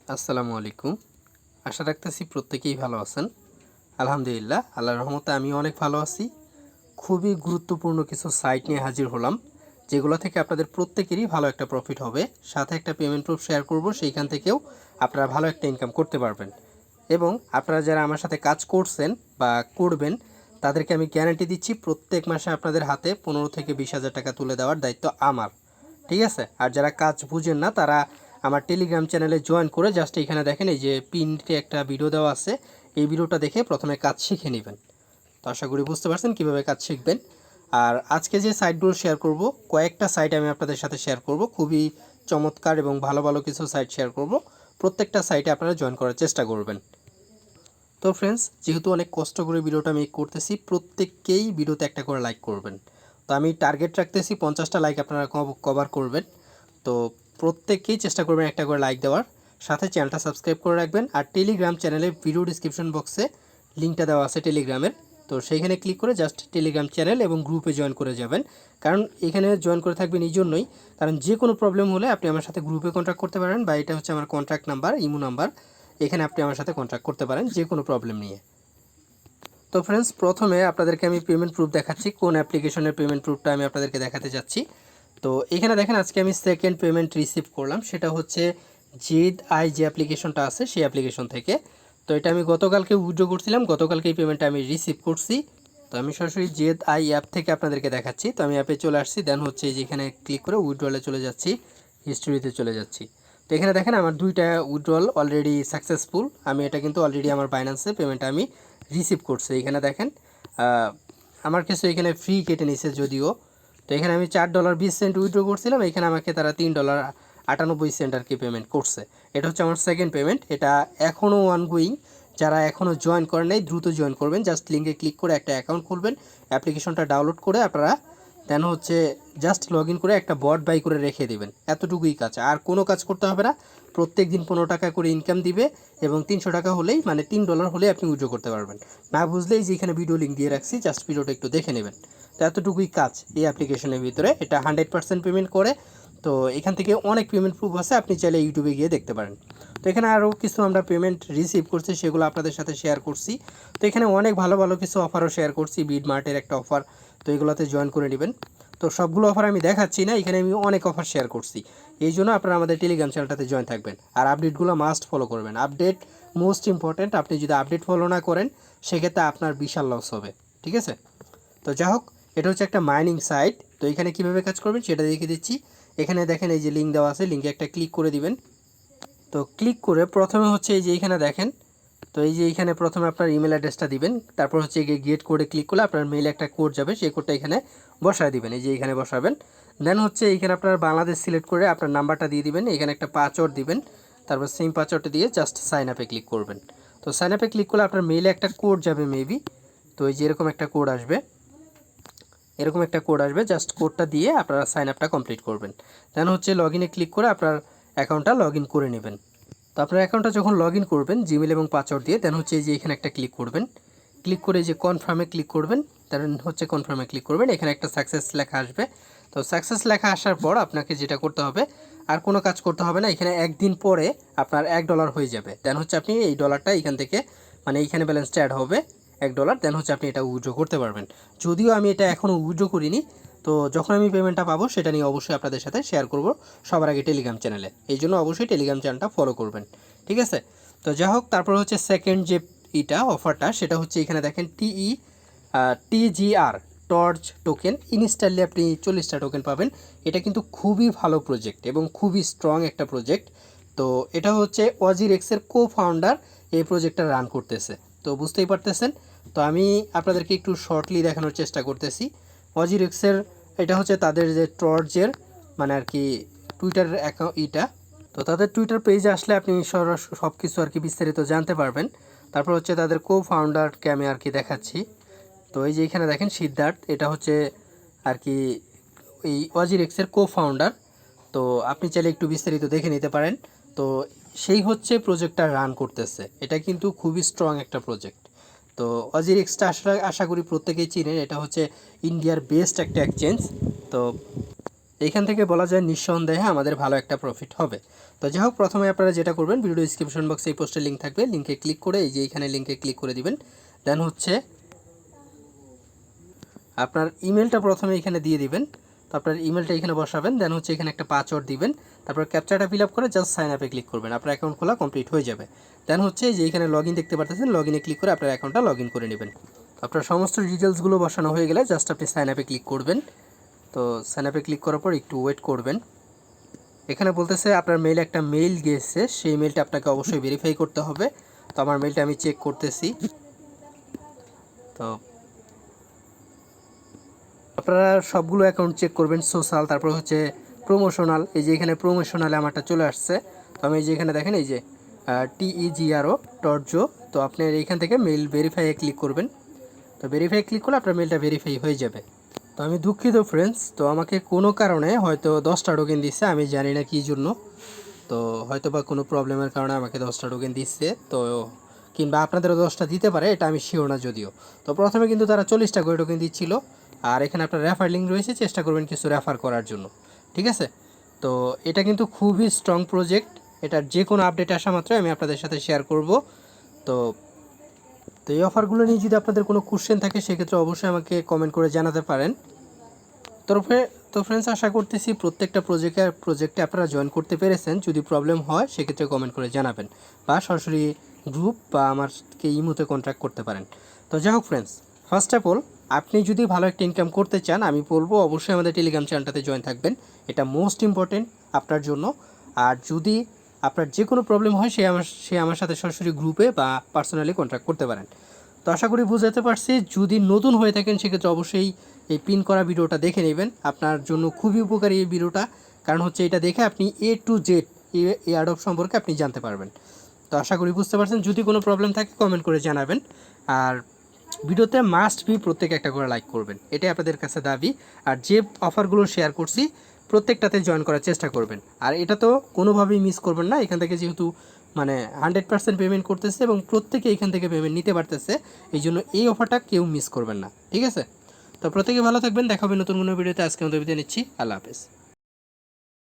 আসসালামু আলাইকুম। আশা রাখতেছি প্রত্যেকেই ভালো আছেন। আলহামদুলিল্লাহ, আল্লাহর রহমতে আমি অনেক ভালো আছি। খুবই গুরুত্বপূর্ণ কিছু সাইট নিয়ে হাজির হলাম, যেগুলো থেকে আপনাদের প্রত্যেকেরই ভালো একটা প্রফিট হবে। সাথে একটা পেমেন্ট প্রুফ শেয়ার করব, সেইখান থেকেও আপনারা ভালো একটা ইনকাম করতে পারবেন। এবং আপনারা যারা আমার সাথে কাজ করছেন বা করবেন, তাদেরকে আমি গ্যারান্টি দিচ্ছি প্রত্যেক মাসে আপনাদের হাতে 15 থেকে 20,000 টাকা তুলে দেওয়ার দায়িত্ব আমার। ঠিক আছে? আর যারা কাজ বুঝেন না, তারা আমার টেলিগ্রাম চ্যানেলে জয়েন করে জাস্ট এখানে দেখেন, এই যে পিনতে একটা ভিডিও দেওয়া আছে, এই ভিডিওটা দেখে প্রথমে কাজ শিখে নেবেন। তো আশা করি বুঝতে পারছেন কীভাবে কাজ শিখবেন। আর আজকে যে সাইটগুলো শেয়ার করব, কয়েকটা সাইট আমি আপনাদের সাথে শেয়ার করব, খুবই চমৎকার এবং ভালো ভালো কিছু সাইট শেয়ার করব। প্রত্যেকটা সাইটে আপনারা জয়েন করার চেষ্টা করবেন। তো ফ্রেন্ডস, যেহেতু অনেক কষ্ট করে ভিডিওটা আমি করতেছি, প্রত্যেককেই ভিডিওতে একটা করে লাইক করবেন। তো আমি টার্গেট রাখতেছি 50টা লাইক আপনারা কভার করবেন। তো প্রত্যেককেই চেষ্টা করবেন একটা করে লাইক দেওয়ার, সাথে চ্যানেলটা সাবস্ক্রাইব করে রাখবেন। আর টেলিগ্রাম চ্যানেলে ভিডিও ডিসক্রিপশন বক্সে লিঙ্কটা দেওয়া আছে টেলিগ্রামের, তো সেইখানে ক্লিক করে জাস্ট টেলিগ্রাম চ্যানেল এবং গ্রুপে জয়েন করে যাবেন। কারণ এখানে জয়েন করে থাকবেন এই জন্যই, কারণ যে কোনো প্রবলেম হলে আপনি আমার সাথে গ্রুপে কন্ট্যাক্ট করতে পারেন, বা এটা হচ্ছে আমার কন্ট্যাক্ট নাম্বার, ইমো নাম্বার। এখানে আপনি আমার সাথে কন্ট্যাক্ট করতে পারেন যে কোনো প্রবলেম নিয়ে। তো ফ্রেন্ডস, প্রথমে আপনাদেরকে আমি পেমেন্ট প্রুফ দেখাচ্ছি, কোন অ্যাপ্লিকেশনের পেমেন্ট প্রুফটা আমি আপনাদেরকে দেখাতে যাচ্ছি। তো এখানে দেখেন, আজকে আমি সেকেন্ড পেমেন্ট রিসিভ করলাম, সেটা হচ্ছে জেডআই যে অ্যাপ্লিকেশনটা আছে সেই অ্যাপ্লিকেশন থেকে। তো এটা আমি গতকালকে উইথড্র করছিলাম, গতকালকে এই পেমেন্টটা আমি রিসিভ করছি। তো আমি সরাসরি জেডআই অ্যাপ থেকে আপনাদেরকে দেখাচ্ছি। তো আমি অ্যাপে চলে আসছি, দেন হচ্ছে যেখানে ক্লিক করে উইথড্রলে চলে যাচ্ছি, হিস্ট্রিতে চলে যাচ্ছি। তো এখানে দেখেন আমার দুইটা উইথড্রল অলরেডি সাকসেসফুল। আমি এটা কিন্তু অলরেডি আমার বাইন্যান্সে পেমেন্টটা আমি রিসিভ করছি। এখানে দেখেন আমার কিছু এখানে ফ্রি কেটে নিছে যদিও। তো এখানে আমি $4.20 উইথড্র করছিলাম, এখানে আমাকে তারা $3.98 আর কি পেমেন্ট করছে। এটা হচ্ছে আমার সেকেন্ড পেমেন্ট, এটা এখনও অনগোয়িং। যারা এখনও জয়েন করেন নাই দ্রুত জয়েন করবেন, জাস্ট লিঙ্কে ক্লিক করে একটা অ্যাকাউন্ট খুলবেন, অ্যাপ্লিকেশনটা ডাউনলোড করে আপনারা দেন হচ্ছে জাস্ট লগ ইন করে একটা বট বাই করে রেখে দেবেন। এতটুকুই কাজ, আর কোনো কাজ করতে হবে না। প্রত্যেক দিন 15 টাকা করে ইনকাম দিবে, এবং 300 টাকা হলেই, মানে $3 হলেই আপনি উইথড্র করতে পারবেন। না বুঝলেই যে এখানে ভিডিও লিঙ্ক দিয়ে রাখছি, জাস্ট ভিডিওটা একটু দেখে নেবেন। তো এতটুকুই কাজ এই অ্যাপ্লিকেশনের ভিতরে। এটা 100% পেমেন্ট করে। তো এখান থেকে অনেক পেমেন্ট প্রুফ আছে, আপনি চাইলে ইউটিউবে গিয়ে দেখতে পারেন। তো এখানে আরও কিছু আমরা পেমেন্ট রিসিভ করছি, সেগুলো আপনাদের সাথে শেয়ার করছি। তো এখানে অনেক ভালো ভালো কিছু অফারও শেয়ার করছি, বিড মার্টের একটা অফার, তো এগুলোতে জয়েন করে নেবেন। তো সবগুলো অফার আমি দেখাচ্ছি না, এখানে আমি অনেক অফার শেয়ার করছি। এই জন্য আপনারা আমাদের টেলিগ্রাম চ্যানেলটাতে জয়েন থাকবেন, আর আপডেটগুলো মাস্ট ফলো করবেন। আপডেট মোস্ট ইম্পর্ট্যান্ট, আপনি যদি আপডেট ফলো না করেন সেক্ষেত্রে আপনার বিশাল লস হবে। ঠিক আছে? তো যাই হোক, এটা হচ্ছে একটা মাইনিং সাইট। তো এখানে কীভাবে কাজ করবেন সেটা দেখিয়ে দিচ্ছি। এখানে দেখেন এই যে লিঙ্ক দেওয়া আছে, লিঙ্কে একটা ক্লিক করে দিবেন। তো ক্লিক করে প্রথমে হচ্ছে এই যে এখানে দেখেন, তো এই যে এখানে প্রথমে আপনার ইমেল অ্যাড্রেসটা দিবেন, তারপর হচ্ছে গেট কোডে ক্লিক করলে আপনার মেইলে একটা কোড যাবে, সেই কোডটা এখানে বসায় দিবেন, এই যে এখানে বসাবেন। দেন হচ্ছে এখানে আপনার বাংলাদেশ সিলেক্ট করে আপনার নাম্বারটা দিয়ে দিবেন, এখানে একটা পাসওয়ার্ড দিবেন, তারপর সেম পাসওয়ার্ডটা দিয়ে জাস্ট সাইন আপে ক্লিক করবেন। তো সাইন আপে ক্লিক করলে আপনার মেইলে একটা কোড যাবে মেবি। তো এই যে এরকম একটা কোড আসবে, এরকম একটা কোড আসবে, জাস্ট কোডটা দিয়ে আপনারা সাইন আপটা কমপ্লিট করবেন। দেন হচ্ছে লগ ইনে ক্লিক করে আপনার অ্যাকাউন্টটা লগ ইন করে নেবেন। তো আপনার অ্যাকাউন্টটা যখন লগ ইন করবেন জিমেল এবং পাসওয়ার্ড দিয়ে, দেন হচ্ছে এই যে এখানে একটা ক্লিক করবেন, ক্লিক করে যে কনফার্মে ক্লিক করবেন, দেন হচ্ছে কনফার্মে ক্লিক করবেন, এখানে একটা সাকসেস লেখা আসবে। তো সাকসেস লেখা আসার পর আপনাকে যেটা করতে হবে, আর কোনো কাজ করতে হবে না, এখানে একদিন পরে আপনার $1 হয়ে যাবে। দেন হচ্ছে আপনি এই ডলারটা এখান থেকে, মানে এইখানে ব্যালেন্সটা অ্যাড হবে $1, দেন হচ্ছে আপনি এটা উইথড্র করতে পারবেন। যদিও আমি এটা এখনও উইথড্র করিনি, তো যখন আমি পেমেন্টটা পাবো সেটা নিয়ে অবশ্যই আপনাদের সাথে শেয়ার করব, সবার আগে টেলিগ্রাম চ্যানেলে। এই জন্য অবশ্যই টেলিগ্রাম চ্যানেলটা ফলো করবেন। ঠিক আছে? তো যাই হোক, তারপর হচ্ছে সেকেন্ড যে অফারটা, সেটা হচ্ছে এখানে দেখেন TGR টর্চ টোকেন ইনস্ট্যান্টলি আপনি 40টা টোকেন পাবেন। এটা কিন্তু খুবই ভালো প্রজেক্ট এবং খুবই স্ট্রং একটা প্রজেক্ট। তো এটা হচ্ছে ওয়াজিরেক্সের ফাউন্ডার এই প্রজেক্টটা রান করতেছে, তো বুঝতেই পারতেছেন। তো আমি আপনাদেরকে একটু শর্টলি দেখানোর চেষ্টা করতেছি। ওয়াজিরেক্সের এটা হচ্ছে তাদের যে টর্চের, মানে আর কি টুইটার অ্যাকাউন্ট। তো তাদের টুইটার পেজে আসলে আপনি সব কিছু আর কি বিস্তারিত জানতে পারবেন। তারপর হচ্ছে তাদের ফাউন্ডারকে আমি আর কি দেখাচ্ছি। তো এই যে এখানে দেখেন সিদ্ধার্থ, এটা হচ্ছে আর কি এই ওয়াজিরেক্সের ফাউন্ডার। তো আপনি চাইলে একটু বিস্তারিত দেখে নিতে পারেন। তো সেই হচ্ছে প্রজেক্টটা রান করতেছে, এটা কিন্তু খুবই স্ট্রং একটা প্রজেক্ট। তো ওয়াজিরেক্সটা আশা করি প্রত্যেকেই চিনেন, এটা হচ্ছে ইন্ডিয়ার বেস্ট একটা এক্সচেঞ্জ। তো এইখান থেকে বলা যায় নিঃসন্দেহে আমাদের ভালো একটা প্রফিট হবে। তো যাই হোক, প্রথমে আপনারা যেটা করবেন, ভিডিও ডিসক্রিপশন বক্সে এই পোস্টের লিঙ্ক থাকবে, লিঙ্কে ক্লিক করে এই যে এইখানে লিঙ্কে ক্লিক করে দিবেন। দেন হচ্ছে আপনার ইমেলটা প্রথমে এখানে দিয়ে দিবেন। তো আপনার ইমেলটা এখানে বসাবেন। দেন হচ্ছে এখানে একটা পাসওয়ার্ড দিবেন। তারপর ক্যাপচাটা ফিল আপ করে জাস্ট সাইন আপে ক্লিক করবেন, আপনার অ্যাকাউন্ট খোলা কমপ্লিট হয়ে যাবে। দেন হচ্ছে যে এখানে লগ ইন দেখতে পাচ্ছেন, লগ ইনে ক্লিক করে আপনার অ্যাকাউন্টটা লগ ইন করে নেবেন। আপনার সমস্ত ডিটেলসগুলো বসানো হয়ে গেলে জাস্ট আপনি সাইন আপে ক্লিক করবেন। তো সাইন আপে ক্লিক করার পর একটু ওয়েট করবেন। এখানে বলতেছে আপনার মেইলে একটা মেইল গিয়েছে, সেই মেইলটা আপনাকে অবশ্যই ভেরিফাই করতে হবে। তো আমার মেইলটা আমি চেক করতেছি। তো আপনারা সবগুলো অ্যাকাউন্ট চেক করবেন, সোশ্যাল, তারপর হচ্ছে প্রমোশনাল। এই যে এখানে প্রমোশনালে আমারটা চলে আসছে। তো আমি যেখানে দেখেন এই যে TEGRO.jo, তো আপনার এইখান থেকে মেইল ভেরিফাইয়ে ক্লিক করবেন। তো ভেরিফাই ক্লিক করলে আপনার মেইলটা ভেরিফাই হয়ে যাবে। তো আমি দুঃখিত ফ্রেন্ডস, তো আমাকে কোনো কারণে হয়তো 10টা টোকেন দিচ্ছে, আমি জানি না কী জন্য। তো হয়তো বা কোনো প্রবলেমের কারণে আমাকে 10টা টোকেন দিচ্ছে, তো কিংবা আপনাদেরও 10টা দিতে পারে, এটা আমি শিওর না যদিও। তো প্রথমে কিন্তু তারা 40টা করে টোকেন দিচ্ছিল। আর এখানে আপনার রেফার লিঙ্ক রয়েছে, চেষ্টা করবেন কিছু রেফার করার জন্য, ঠিক আছে? তো এটা কিন্তু খুবই স্ট্রং প্রজেক্ট, এটার যে কোনো আপডেট আসা মাত্রই আমি আপনাদের সাথে শেয়ার করব। তো তো এই অফারগুলো নিয়ে যদি আপনাদের কোনো কোশ্চেন থাকে সেক্ষেত্রে অবশ্যই আমাকে কমেন্ট করে জানাতে পারেন। তো ফ্রেন্ডস, আশা করতেছি প্রত্যেকটা প্রজেক্টে আপনারা জয়েন করতে পেরেছেন। যদি প্রবলেম হয় সেক্ষেত্রে কমেন্ট করে জানাবেন, বা সরাসরি গ্রুপ বা আমারকে ইমোতে কন্ট্যাক্ট করতে পারেন। তো যাই হোক ফ্রেন্ডস, ফার্স্ট অফ অল আপনি যদি ভালো একটা ইনকাম করতে চান, আমি বলবো অবশ্যই আমাদের টেলিগ্রাম চ্যানেলটাতে জয়েন থাকবেন, এটা মোস্ট ইম্পর্টেন্ট আপনার জন্য। আর যদি আপনার যে কোনো প্রবলেম হয় সে আমার সাথে সরাসরি গ্রুপে বা পার্সোনালি কন্ট্যাক্ট করতে পারেন। তো আশা করি বুঝাতে পারছি। যদি নতুন হয়ে থাকেন সেক্ষেত্রে অবশ্যই এই পিন করা ভিডিওটা দেখে নেবেন, আপনার জন্য খুবই উপকারী এই ভিডিওটা। কারণ হচ্ছে এটা দেখে আপনি A to Z এই এয়ারড্রপ সম্পর্কে আপনি জানতে পারবেন। তো আশা করি বুঝতে পারছেন। যদি কোনো প্রবলেম থাকে কমেন্ট করে জানাবেন। আর ভিডিওতে মাস্ট বি প্রত্যেকে একটা করে লাইক করবেন, এটাই আপনাদের কাছে দাবি। আর যে অফারগুলো শেয়ার করছি প্রত্যেকটাতে জয়েন করার চেষ্টা করবেন। আর এটা তো কোনোভাবেই মিস করবেন না, এখান থেকে যেহেতু মানে 100% পেমেন্ট করতেছে এবং প্রত্যেকে এখান থেকে পেমেন্ট নিতে পারতেছে, এই জন্য এই অফারটা কেউ মিস করবেন না, ঠিক আছে? তো প্রত্যেকে ভালো থাকবেন, দেখা হবে নতুন কোনো ভিডিওতে। আজকে মতো বিদায় নিচ্ছি, আল্লাহ হাফেজ।